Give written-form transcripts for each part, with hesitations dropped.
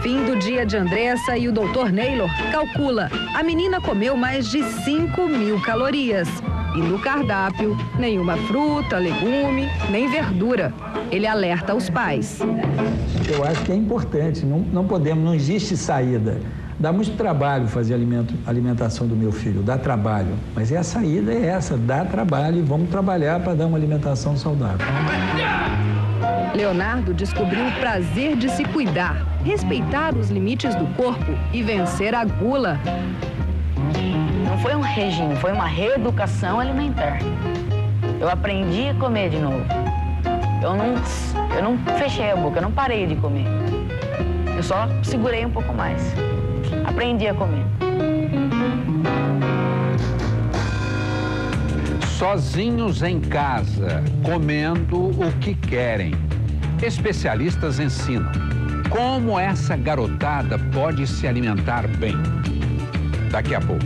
Fim do dia de Andressa e o Dr. Naylor calcula. A menina comeu mais de 5.000 calorias. E no cardápio, nenhuma fruta, legume, nem verdura. Ele alerta os pais. Eu acho que é importante, não existe saída. Dá muito trabalho fazer alimentação do meu filho, dá trabalho. Mas a saída é essa, dá trabalho e vamos trabalhar para dar uma alimentação saudável. Leonardo descobriu o prazer de se cuidar, respeitar os limites do corpo e vencer a gula. Não foi um regime, foi uma reeducação alimentar. Eu aprendi a comer de novo. Eu não fechei a boca, eu não parei de comer. Eu só segurei um pouco mais. Aprendi a comer. Sozinhos em casa, comendo o que querem. Especialistas ensinam como essa garotada pode se alimentar bem. Daqui a pouco.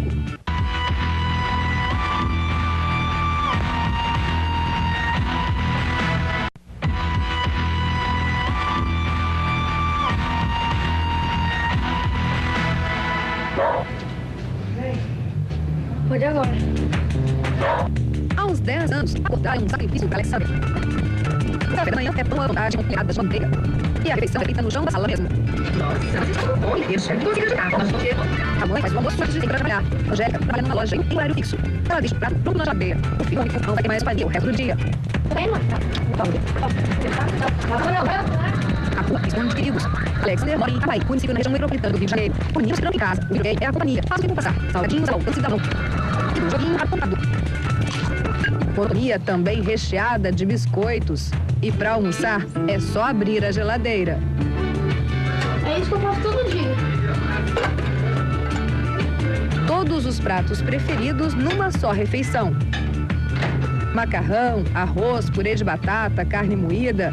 Pode agora. Aos 10 anos, acordar é um sacrifício para Alexandre. O café da manhã é pão à vontade com colheradas de manteiga. E a refeição é feita no chão da sala mesmo. A mãe faz o almoço antes de ir para trabalhar. Angélica trabalha numa loja em horário fixo. Ela deixa o prato pronto na geladeira. O filho único não vai ter mais farinha o resto do dia. A rua esconde perigos. Alexander mora em Itapaí, município na região metropolitana do Rio de Janeiro. Por nisso, ficando em casa. O videogame é a companhia. Faz o tempo passar. Salgadinhos ao alcance da mão. E um joguinho ao computador. Monotonia também recheada de biscoitos. E para almoçar, é só abrir a geladeira. É isso que eu faço todo dia. Todos os pratos preferidos numa só refeição. Macarrão, arroz, purê de batata, carne moída.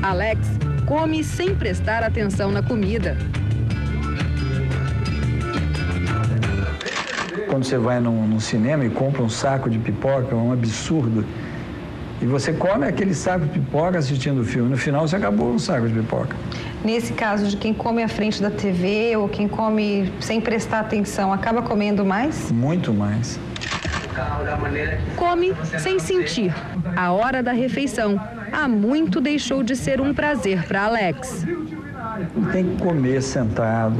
Alex come sem prestar atenção na comida. Quando você vai num cinema e compra um saco de pipoca, é um absurdo. E você come aquele saco de pipoca assistindo o filme. No final, você acabou um saco de pipoca. Nesse caso de quem come à frente da TV ou quem come sem prestar atenção, acaba comendo mais? Muito mais. Come sem sentir. A hora da refeição há muito deixou de ser um prazer para Alex. Tem que comer sentado,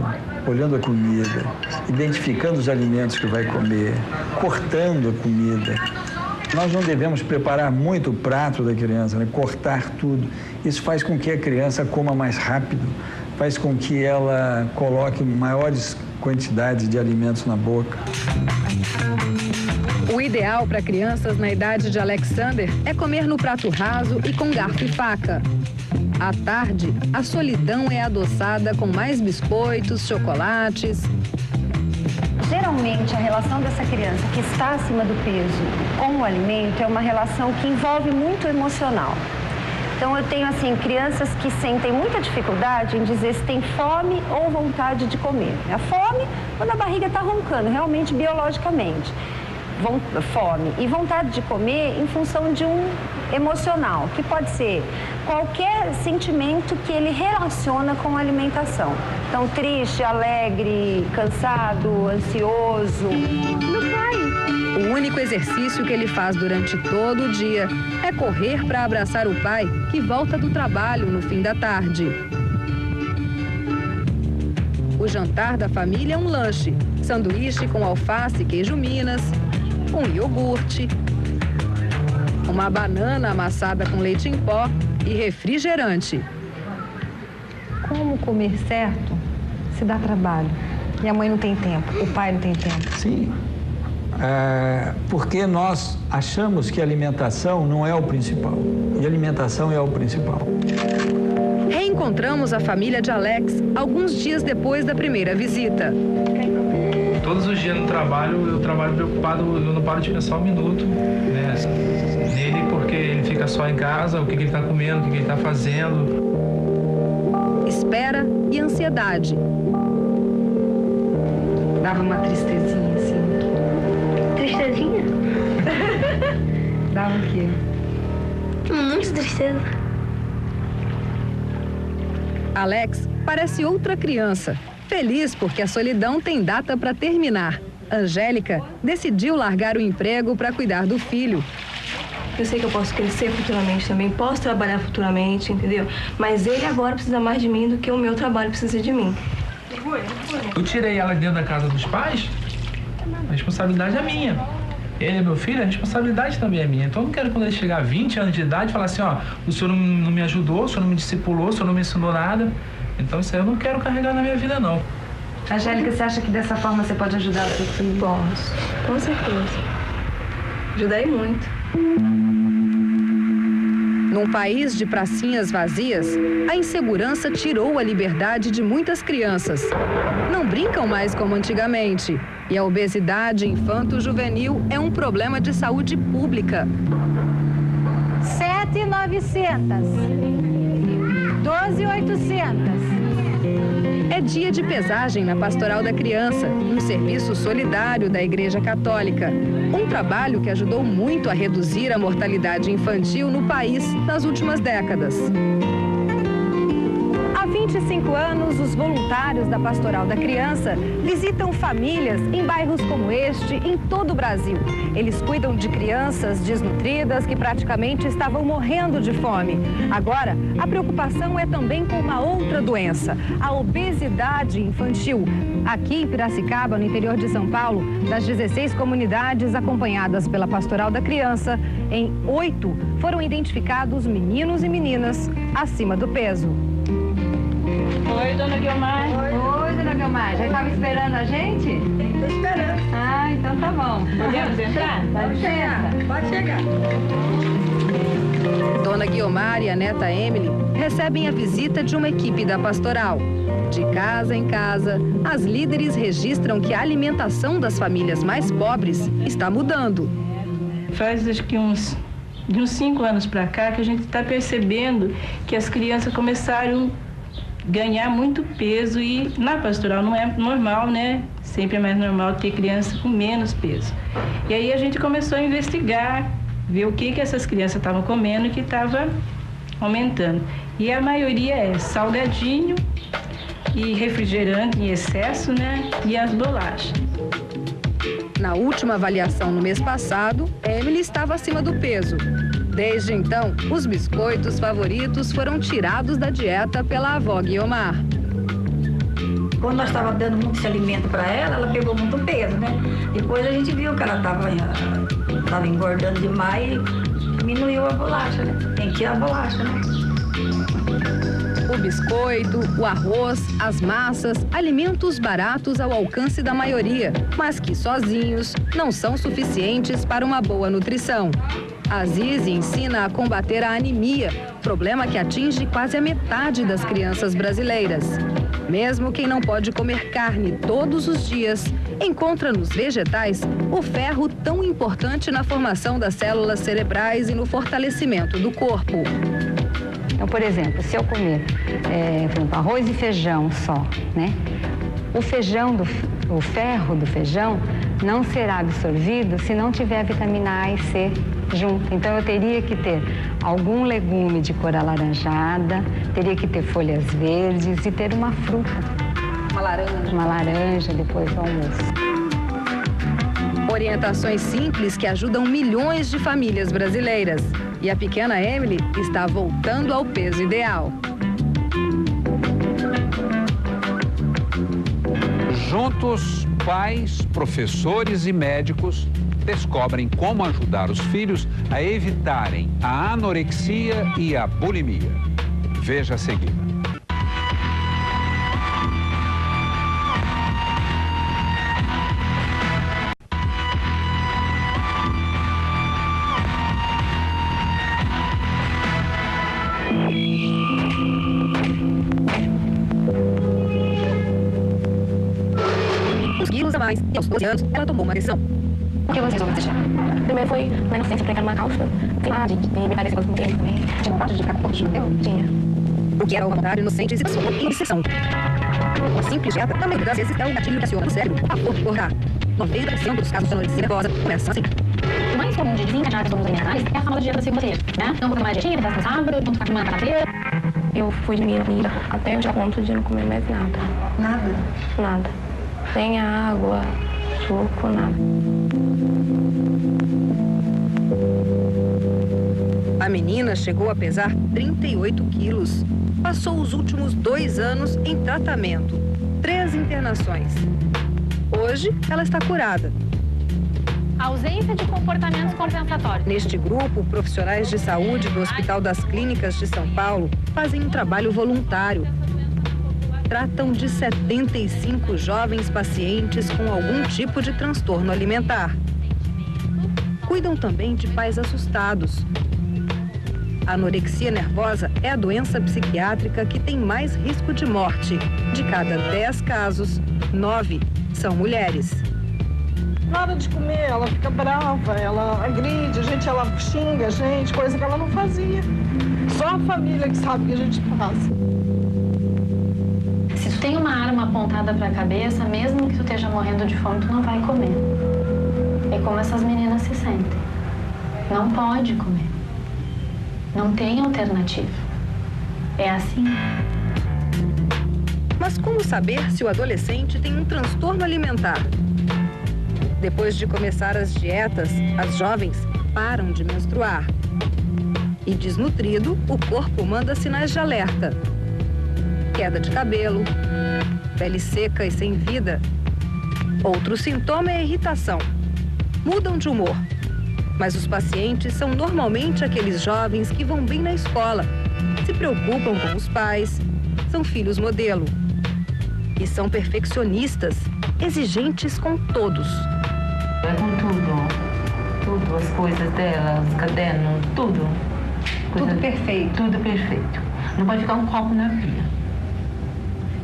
olhando a comida, identificando os alimentos que vai comer, cortando a comida. Nós não devemos preparar muito o prato da criança, né? Cortar tudo. Isso faz com que a criança coma mais rápido, faz com que ela coloque maiores quantidades de alimentos na boca. O ideal para crianças na idade de Alexander é comer no prato raso e com garfo e faca. À tarde, a solidão é adoçada com mais biscoitos, chocolates. Geralmente, a relação dessa criança que está acima do peso com o alimento é uma relação que envolve muito emocional. Então, eu tenho, assim, crianças que sentem muita dificuldade em dizer se tem fome ou vontade de comer. A fome, quando a barriga está roncando, realmente, biologicamente. Fome e vontade de comer em função de um emocional, que pode ser qualquer sentimento que ele relaciona com a alimentação. Então, triste, alegre, cansado, ansioso. Meu pai. O único exercício que ele faz durante todo o dia é correr para abraçar o pai que volta do trabalho no fim da tarde. O jantar da família é um lanche, sanduíche com alface e queijo Minas, um iogurte, uma banana amassada com leite em pó e refrigerante. Como comer certo se dá trabalho? E a mãe não tem tempo, o pai não tem tempo. Sim, porque nós achamos que a alimentação não é o principal. E a alimentação é o principal. Reencontramos a família de Alex alguns dias depois da primeira visita. Todos os dias no trabalho, eu trabalho preocupado, eu não paro de pensar um minuto, né, nele, porque ele fica só em casa, o que ele está comendo, o que ele está fazendo. Espera e ansiedade. Dava uma tristezinha, assim. Tristezinha? Dava o quê? Muita tristeza. Alex parece outra criança, feliz porque a solidão tem data para terminar. Angélica decidiu largar o emprego para cuidar do filho. Eu sei que eu posso crescer futuramente também, posso trabalhar futuramente, entendeu? Mas ele agora precisa mais de mim do que o meu trabalho precisa de mim. Eu tirei ela dentro da casa dos pais, a responsabilidade é minha. Ele é meu filho, a responsabilidade também é minha. Então eu não quero quando ele chegar a 20 anos de idade falar assim, ó, o senhor não me ajudou, o senhor não me discipulou, o senhor não me ensinou nada. Então isso aí eu não quero carregar na minha vida, não. Angélica, você acha que dessa forma você pode ajudar o seu filho? Posso, com certeza. Ajudarei muito. Num país de pracinhas vazias, a insegurança tirou a liberdade de muitas crianças. Não brincam mais como antigamente. E a obesidade infanto-juvenil é um problema de saúde pública. 7.900. 12.800. É dia de pesagem na Pastoral da Criança, um serviço solidário da Igreja Católica. Um trabalho que ajudou muito a reduzir a mortalidade infantil no país nas últimas décadas. Há 25 anos, os voluntários da Pastoral da Criança visitam famílias em bairros como este em todo o Brasil. Eles cuidam de crianças desnutridas que praticamente estavam morrendo de fome. Agora, a preocupação é também com uma outra doença, a obesidade infantil. Aqui em Piracicaba, no interior de São Paulo, das 16 comunidades acompanhadas pela Pastoral da Criança, em 8 foram identificados meninos e meninas acima do peso. Oi, dona Guiomar. Oi, dona Guiomar. Já estava esperando a gente? Estou esperando. Ah, então tá bom. Podemos entrar? Pode chegar. Pode chegar. Dona Guiomar e a neta Emily recebem a visita de uma equipe da pastoral. De casa em casa, as líderes registram que a alimentação das famílias mais pobres está mudando. Faz acho que uns 5 anos para cá que a gente está percebendo que as crianças começaram ganhar muito peso e na pastoral não é normal, né? Sempre é mais normal ter criança com menos peso. E aí a gente começou a investigar, ver o que essas crianças estavam comendo e que estava aumentando. E a maioria é salgadinho e refrigerante em excesso, né? E as bolachas. Na última avaliação no mês passado, Emily estava acima do peso. Desde então, os biscoitos favoritos foram tirados da dieta pela avó Guiomar. Quando nós estávamos dando muito esse alimento para ela, ela pegou muito peso, né? Depois a gente viu que ela estava engordando demais e diminuiu a bolacha, né? Tem que tirar a bolacha, né? O biscoito, o arroz, as massas, alimentos baratos ao alcance da maioria, mas que sozinhos não são suficientes para uma boa nutrição. A Zizi ensina a combater a anemia, problema que atinge quase a metade das crianças brasileiras. Mesmo quem não pode comer carne todos os dias, encontra nos vegetais o ferro tão importante na formação das células cerebrais e no fortalecimento do corpo. Então, por exemplo, se eu comer arroz e feijão só, né? O ferro do feijão não será absorvido se não tiver a vitamina A e C junto. Então, eu teria que ter algum legume de cor alaranjada, teria que ter folhas verdes e ter uma fruta. Uma laranja depois do almoço. Orientações simples que ajudam milhões de famílias brasileiras. E a pequena Emily está voltando ao peso ideal. Juntos, pais, professores e médicos descobrem como ajudar os filhos a evitarem a anorexia e a bulimia. Veja a seguir. Mais, e aos 12 anos, ela tomou uma decisão. O que você resolveu deixar? Primeiro foi na inocência pregar numa calça. Sei lá, de me parecer com o tempo também. Tinha vontade de ficar com o eu tinha. O que era uma vontade inocente se passou em obsessão. Uma simples dieta, na maioria das vezes, é o gatilho que aciona no cérebro a força de engordar. 90% dos casos de anorexia nervosa começam assim. O mais comum de desencadear transtornos alimentares é a famosa dieta da segunda-feira, né? Então, um pouco mais de dietinha, pedaço no sábado, vamos ficar com uma carateira. Eu fui diminuindo até o ponto de não comer mais nada. Nada? Nada. Nem água, suco, nada. A menina chegou a pesar 38 quilos. Passou os últimos 2 anos em tratamento. 3 internações. Hoje, ela está curada. Ausência de comportamentos compensatórios. Neste grupo, profissionais de saúde do Hospital das Clínicas de São Paulo fazem um trabalho voluntário. Tratam de 75 jovens pacientes com algum tipo de transtorno alimentar. Cuidam também de pais assustados. A anorexia nervosa é a doença psiquiátrica que tem mais risco de morte. De cada 10 casos, 9 são mulheres. Na hora de comer, ela fica brava, ela agride a gente, ela xinga a gente, coisa que ela não fazia. Só a família que sabe que a gente faz. Se tu tem uma arma apontada para a cabeça, mesmo que tu esteja morrendo de fome, tu não vai comer. É como essas meninas se sentem. Não pode comer. Não tem alternativa. É assim. Mas como saber se o adolescente tem um transtorno alimentar? Depois de começar as dietas, as jovens param de menstruar. E desnutrido, o corpo manda sinais de alerta. Queda de cabelo, pele seca e sem vida. Outro sintoma é a irritação. Mudam de humor. Mas os pacientes são normalmente aqueles jovens que vão bem na escola, se preocupam com os pais, são filhos modelo. E são perfeccionistas, exigentes com todos. É com tudo, as coisas dela, os cadernos, tudo. Tudo perfeito. Tudo perfeito. Não pode ficar um copo na pia.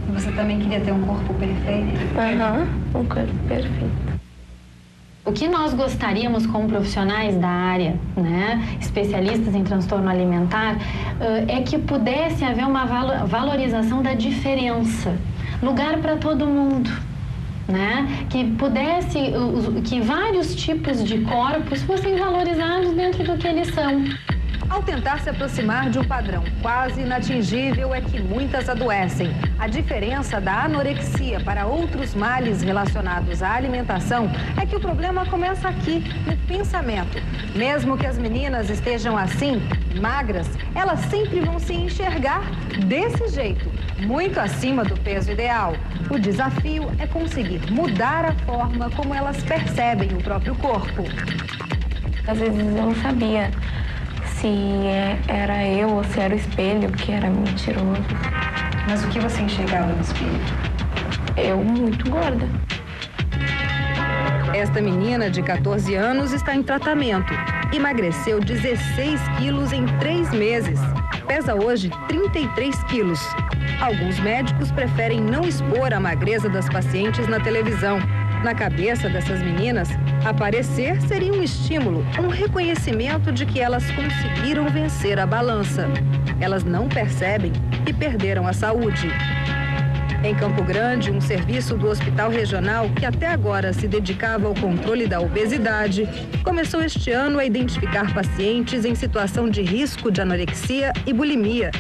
E você também queria ter um corpo perfeito? Um corpo perfeito. O que nós gostaríamos como profissionais da área, né, especialistas em transtorno alimentar, é que pudesse haver uma valorização da diferença. Lugar para todo mundo. Né? Que pudesse, que vários tipos de corpos fossem valorizados dentro do que eles são. Ao tentar se aproximar de um padrão quase inatingível é que muitas adoecem. A diferença da anorexia para outros males relacionados à alimentação é que o problema começa aqui, no pensamento. Mesmo que as meninas estejam assim, magras, elas sempre vão se enxergar desse jeito, muito acima do peso ideal. O desafio é conseguir mudar a forma como elas percebem o próprio corpo. Às vezes eu não sabia se era eu ou se era o espelho que era mentiroso. Mas o que você enxergava no espelho? Eu muito gorda. Esta menina de 14 anos está em tratamento. Emagreceu 16 quilos em 3 meses. Pesa hoje 33 quilos. Alguns médicos preferem não expor a magreza das pacientes na televisão. Na cabeça dessas meninas, aparecer seria um estímulo, um reconhecimento de que elas conseguiram vencer a balança. Elas não percebem que perderam a saúde. Em Campo Grande, um serviço do Hospital Regional, que até agora se dedicava ao controle da obesidade, começou este ano a identificar pacientes em situação de risco de anorexia e bulimia.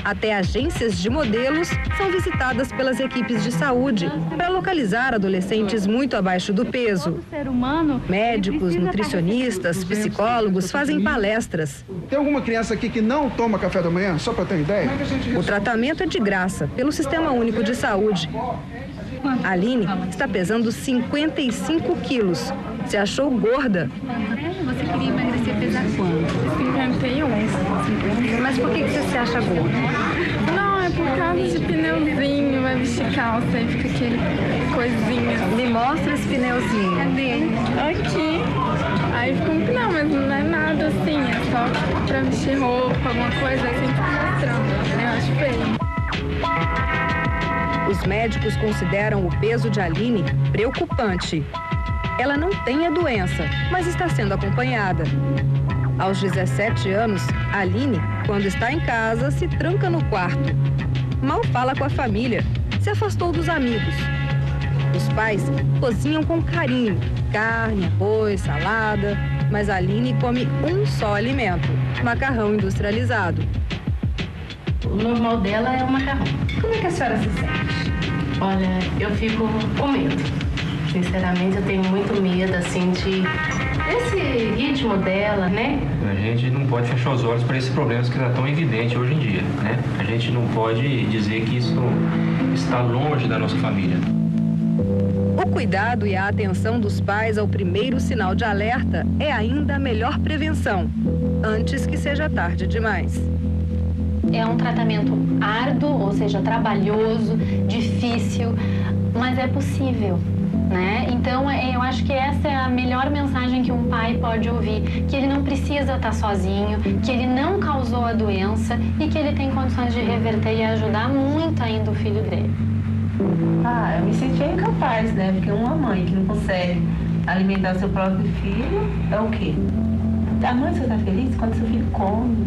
Até agências de modelos são visitadas pelas equipes de saúde para localizar adolescentes muito abaixo do peso. Médicos, nutricionistas, psicólogos fazem palestras. Tem alguma criança aqui que não toma café da manhã, só para ter ideia? O tratamento é de graça pelo Sistema Único de Saúde. A Aline está pesando 55 quilos. Se achou gorda. Você queria emagrecer, pesar quanto? 51. Mas por que você se acha gorda? Não, é por causa de pneuzinho, vai vestir calça e fica aquele coisinha. Me mostra esse pneuzinho. Cadê? Aqui. Aí fica um pneu, mas não é nada assim, é só pra vestir roupa, alguma coisa, aí sempre fica mostrando. Eu acho feio. Os médicos consideram o peso de Aline preocupante. Ela não tem a doença, mas está sendo acompanhada. Aos 17 anos, Aline, quando está em casa, se tranca no quarto. Mal fala com a família, se afastou dos amigos. Os pais cozinham com carinho, carne, arroz, salada, mas Aline come um só alimento, macarrão industrializado. O normal dela é o macarrão. Como é que a senhora se sente? Olha, eu fico com medo. Sinceramente, eu tenho muito medo, assim, desse ritmo dela, né? A gente não pode fechar os olhos para esses problemas que estão tão evidente hoje em dia, né? A gente não pode dizer que isso está longe da nossa família. O cuidado e a atenção dos pais ao primeiro sinal de alerta é ainda a melhor prevenção, antes que seja tarde demais. É um tratamento árduo, ou seja, trabalhoso, difícil, mas é possível, né? Então, eu acho que essa é a melhor mensagem que um pai pode ouvir, que ele não precisa estar sozinho, que ele não causou a doença e que ele tem condições de reverter e ajudar muito ainda o filho dele. Eu me sentia incapaz, né? Porque uma mãe que não consegue alimentar seu próprio filho é o quê? A mãe só está feliz quando seu filho come.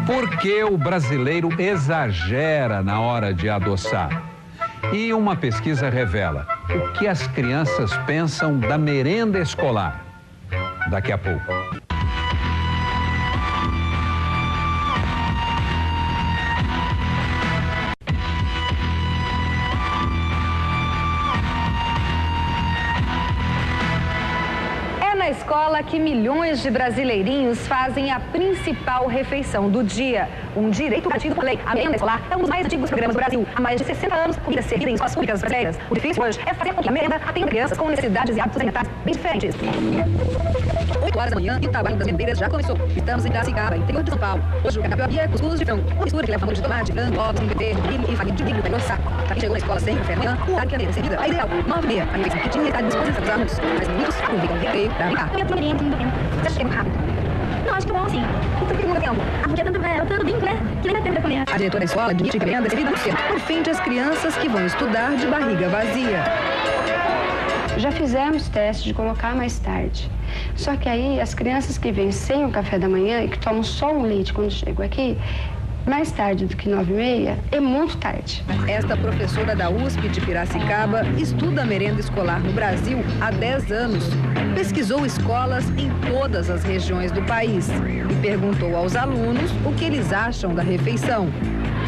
Por que o brasileiro exagera na hora de adoçar? E uma pesquisa revela o que as crianças pensam da merenda escolar. Daqui a pouco. Na escola que milhões de brasileirinhos fazem a principal refeição do dia. Um direito garantido por lei. A merenda escolar é um dos mais antigos programas do Brasil. Há mais de 60 anos, comida servida em escolas públicas brasileiras. O difícil hoje é fazer com que a merenda atenda crianças com necessidades e hábitos alimentares bem diferentes. 8 horas da manhã e o trabalho das merendeiras já começou. Estamos em Piracicaba, interior de São Paulo. Hoje o cardápio é cuscuz de frango. Uma mistura que leva molho de tomate, grão, ovos, milho, milho e farinha de milho para engrossar. Pra quem chegou na escola sem café da manhã, o horário que a merenda é servida é ideal. 9h30. A refeição que tinha está à disposição dos alunos. Mas meninos aproveitam o recreio para brincar. Você acha que é muito rápido? Não, acho que é bom sim. O que não tempo? Porque é tanto brinco, né? Que nem dá tempo de comer. A diretora da escola admite que a merenda é servida muito cedo. Por fim, as crianças que vão estudar de barriga vazia. Já fizemos teste de colocar mais tarde. Só que aí as crianças que vêm sem o café da manhã e que tomam só um leite quando chegam aqui, mais tarde do que 9h30, é muito tarde. Esta professora da USP de Piracicaba estuda a merenda escolar no Brasil há 10 anos. Pesquisou escolas em todas as regiões do país e perguntou aos alunos o que eles acham da refeição.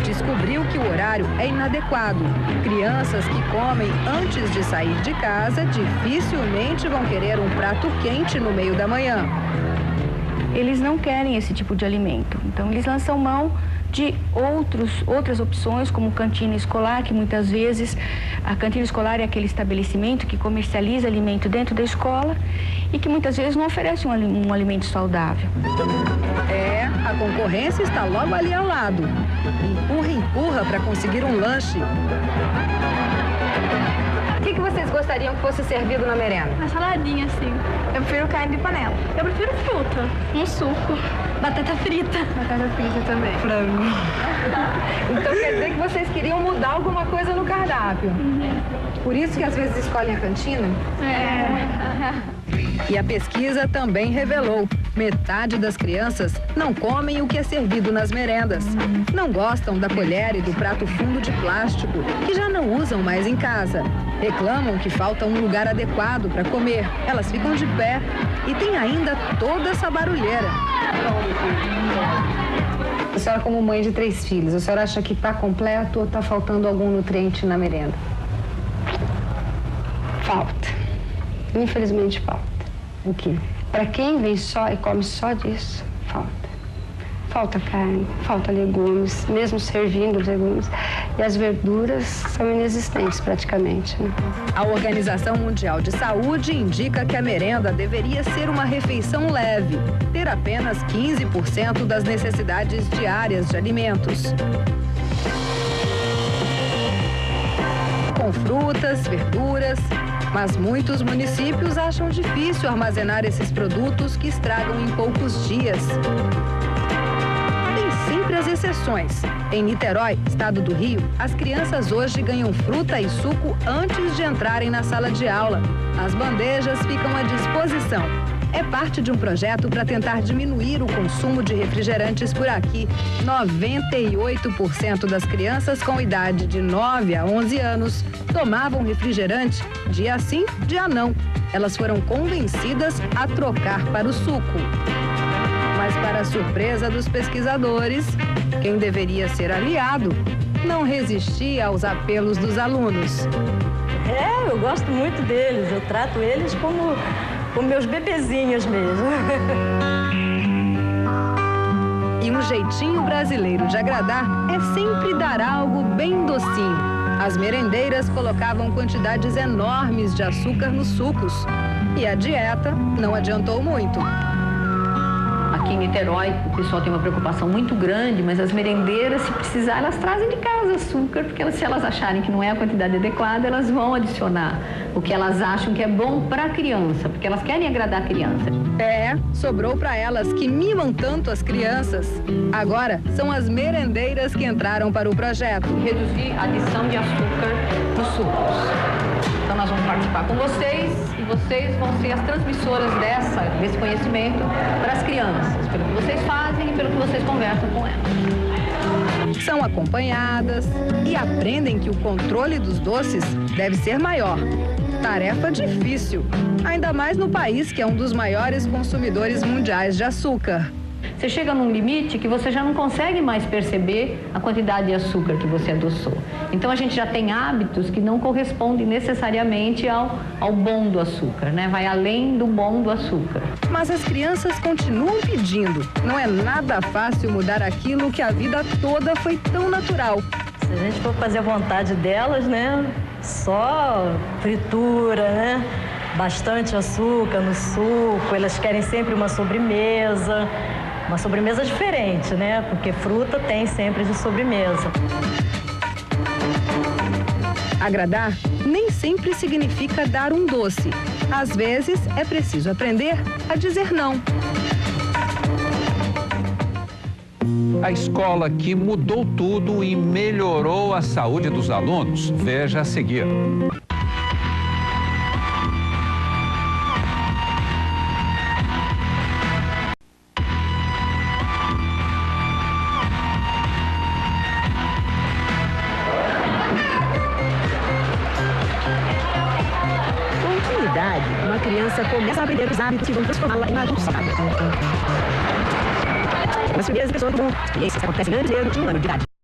Descobriu que o horário é inadequado. Crianças que comem antes de sair de casa dificilmente vão querer um prato quente no meio da manhã. Eles não querem esse tipo de alimento, então eles lançam mão de outras opções, como cantina escolar, que muitas vezes a cantina escolar é aquele estabelecimento que comercializa alimento dentro da escola e que muitas vezes não oferece um alimento saudável. A concorrência está logo ali ao lado. Empurra para conseguir um lanche. O que vocês gostariam que fosse servido na merenda? Uma saladinha, assim. Eu prefiro carne de panela. Eu prefiro fruta. Um suco. Batata frita. Batata frita também. Frango. Então quer dizer que vocês queriam mudar alguma coisa no cardápio. Por isso que às vezes escolhem a cantina? E a pesquisa também revelou: metade das crianças não comem o que é servido nas merendas. Não gostam da colher e do prato fundo de plástico, que já não usam mais em casa. Reclamam que falta um lugar adequado para comer. Elas ficam de pé e tem ainda toda essa barulheira. A senhora, como mãe de 3 filhos, a senhora acha que está completo ou está faltando algum nutriente na merenda? Falta. Infelizmente falta. O quê? Para quem vem só e come só disso, falta. Falta carne, falta legumes, mesmo servindo os legumes. E as verduras são inexistentes praticamente, né? A Organização Mundial de Saúde indica que a merenda deveria ser uma refeição leve, ter apenas 15% das necessidades diárias de alimentos. Com frutas, verduras, mas muitos municípios acham difícil armazenar esses produtos que estragam em poucos dias. Tem sempre as exceções. Em Niterói, estado do Rio, as crianças hoje ganham fruta e suco antes de entrarem na sala de aula. As bandejas ficam à disposição. É parte de um projeto para tentar diminuir o consumo de refrigerantes por aqui. 98% das crianças com idade de 9 a 11 anos tomavam refrigerante dia sim, dia não. elas foram convencidas a trocar para o suco. Mas, para a surpresa dos pesquisadores, quem deveria ser aliado não resistia aos apelos dos alunos. Eu gosto muito deles, eu trato eles como meus bebezinhos mesmo. E um jeitinho brasileiro de agradar é sempre dar algo bem docinho. As merendeiras colocavam quantidades enormes de açúcar nos sucos. E a dieta não adiantou muito. Aqui em Niterói, o pessoal tem uma preocupação muito grande, mas as merendeiras, se precisar, elas trazem de casa açúcar, porque se elas acharem que não é a quantidade adequada, elas vão adicionar o que elas acham que é bom para a criança, porque elas querem agradar a criança. Sobrou para elas que mimam tanto as crianças. Agora, são as merendeiras que entraram para o projeto. Reduzir a adição de açúcar nos sucos. Então, nós vamos participar com vocês e vocês vão ser as transmissoras desse conhecimento para as crianças, pelo que vocês fazem e pelo que vocês conversam com elas. São acompanhadas e aprendem que o controle dos doces deve ser maior. Tarefa difícil, ainda mais no país que é um dos maiores consumidores mundiais de açúcar. Você chega num limite que você já não consegue mais perceber a quantidade de açúcar que você adoçou. Então, a gente já tem hábitos que não correspondem necessariamente ao bom do açúcar, né? Vai além do bom do açúcar. Mas as crianças continuam pedindo. Não é nada fácil mudar aquilo que a vida toda foi tão natural. Se a gente for fazer a vontade delas, né? Só fritura, né? Bastante açúcar no suco, elas querem sempre uma sobremesa diferente, né? Porque fruta tem sempre de sobremesa. Agradar nem sempre significa dar um doce. Às vezes, é preciso aprender a dizer não. A escola que mudou tudo e melhorou a saúde dos alunos. Veja a seguir. Uma criança começa a aprender os hábitos que vão transformá-la em adulto saudável. As primeiras pessoas do mundo, experiências que acontecem antes de um ano de idade.